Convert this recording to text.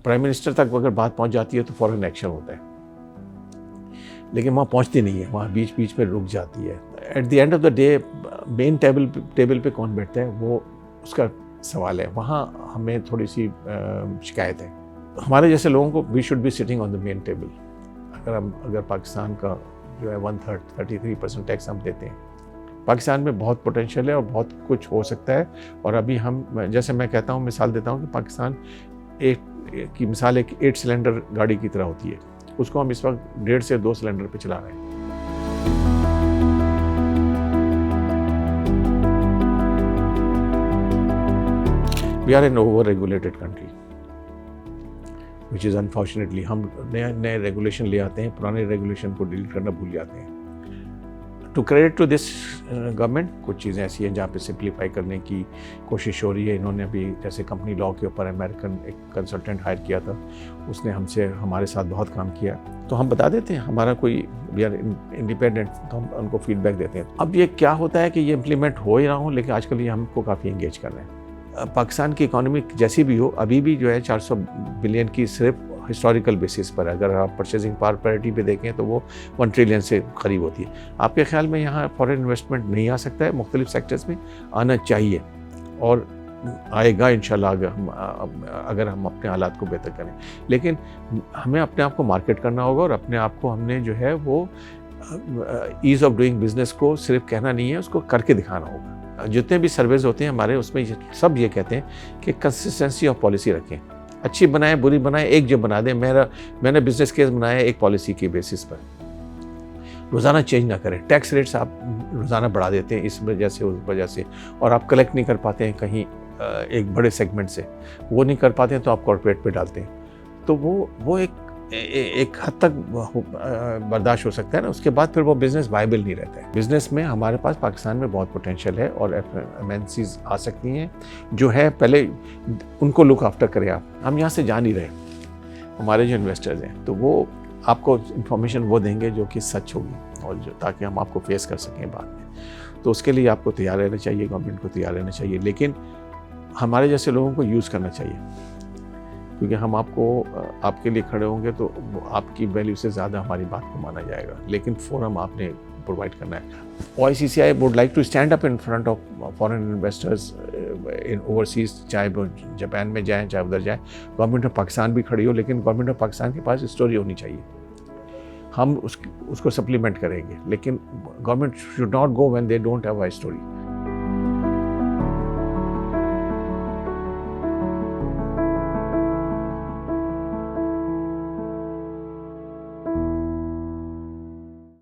Prime minister تک اگر بات پہنچ جاتی ہے تو فوراً ایکشن ہوتا ہے، لیکن وہاں پہنچتی نہیں ہے، وہاں بیچ بیچ میں رک جاتی ہے. At the end of the day main table پہ کون بیٹھتا ہے وہ اس کا سوال ہے. وہاں ہمیں تھوڑی سی شکایت ہے. ہمارے جیسے لوگوں کو we should be sitting on the main table. اگر پاکستان کا جو ہے 33% ٹیکس ہم دیتے ہیں، پاکستان میں بہت پوٹینشیل ہے اور بہت کچھ ہو سکتا ہے. اور ابھی ہم، جیسے میں کہتا ہوں، مثال دیتا ہوں کہ پاکستان کی مثال ایک 8 سلنڈر گاڑی کی طرح ہوتی ہے. اس کو ہم اس وقت 1.5 سے 2 سلنڈر پہ چلا رہے ہیں. We are an over-regulated country, which is unfortunately ہم نئے ریگولیشن لے آتے ہیں، پرانے ریگولیشن کو ڈیلیٹ کرنا بھول جاتے ہیں. To credit to this government, کچھ چیزیں ایسی ہیں جہاں پہ سمپلیفائی کرنے کی کوشش ہو رہی ہے. انہوں نے بھی جیسے کمپنی لاء کے اوپر امریکن ایک کنسلٹنٹ ہائر کیا تھا، اس نے ہمارے ساتھ بہت کام کیا. تو ہم بتا دیتے ہیں ہمارا کوئی وی آر انڈیپینڈنٹ، تو ہم ان کو فیڈ بیک دیتے ہیں. اب یہ کیا ہوتا ہے کہ یہ امپلیمنٹ ہو ہی رہا ہوں، لیکن آج کل یہ ہم کو کافی انگیج کر رہے ہیں. پاکستان کی اکانومی جیسی بھی ہو، ابھی بھی جو ہے 400 بلین کی صرف ہسٹوریکل بیسس پر، اگر آپ پرچیزنگ پاور پیرٹی پہ دیکھیں تو وہ 1 ٹریلین سے قریب ہوتی ہے. آپ کے خیال میں یہاں فورن انویسٹمنٹ نہیں آ سکتا ہے؟ مختلف سیکٹرز میں آنا چاہیے اور آئے گا انشاءاللہ اگر ہم اپنے حالات کو بہتر کریں. لیکن ہمیں اپنے آپ کو مارکیٹ کرنا ہوگا، اور اپنے آپ کو ہم نے جو ہے وہ ایز آف ڈوئنگ بزنس کو صرف کہنا نہیں ہے، اس کو کر کے دکھانا ہوگا. جتنے بھی سرویز ہوتے ہیں ہمارے، اس میں سب یہ کہتے ہیں کہ کنسسٹنسی آف پالیسی رکھیں. اچھی بنائیں بری بنائیں، ایک جو بنا دیں. میں نے بزنس کیس بنایا ایک پالیسی کی بیسس پر. روزانہ چینج نہ کریں. ٹیکس ریٹس آپ روزانہ بڑھا دیتے ہیں اس وجہ سے اس وجہ سے، اور آپ کلیکٹ نہیں کر پاتے ہیں کہیں ایک بڑے سیگمنٹ سے، وہ نہیں کر پاتے ہیں تو آپ کارپوریٹ پہ ڈالتے ہیں. تو وہ ایک حد تک برداشت ہو سکتا ہے نا. اس کے بعد پھر وہ بزنس وائبل نہیں رہتا ہے. بزنس میں ہمارے پاس پاکستان میں بہت پوٹینشیل ہے، اور ایمنسیز آ سکتی ہیں جو ہے. پہلے ان کو لک آفٹر کریں آپ. ہم یہاں سے جا نہیں رہے. ہمارے جو انویسٹرز ہیں تو وہ آپ کو انفارمیشن وہ دیں گے جو کہ سچ ہوگی، اور تاکہ ہم آپ کو فیس کر سکیں بعد میں. تو اس کے لیے آپ کو تیار رہنا چاہیے، گورنمنٹ کو تیار رہنا چاہیے، لیکن ہمارے جیسے لوگوں کو یوز کرنا چاہیے. کیونکہ ہم آپ کے لیے کھڑے ہوں گے تو آپ کی ویلیو سے زیادہ ہماری بات کو مانا جائے گا. لیکن فورم آپ نے پرووائڈ کرنا ہے. OICCI would like to stand up in front of foreign investors in overseas، چاہے وہ جاپان میں جائیں چاہے ادھر جائیں. گورنمنٹ آف پاکستان بھی کھڑی ہو، لیکن گورنمنٹ آف پاکستان کے پاس اسٹوری ہونی چاہیے. ہم اس کو سپلیمنٹ کریں گے، لیکن government should not go when they don't have a story.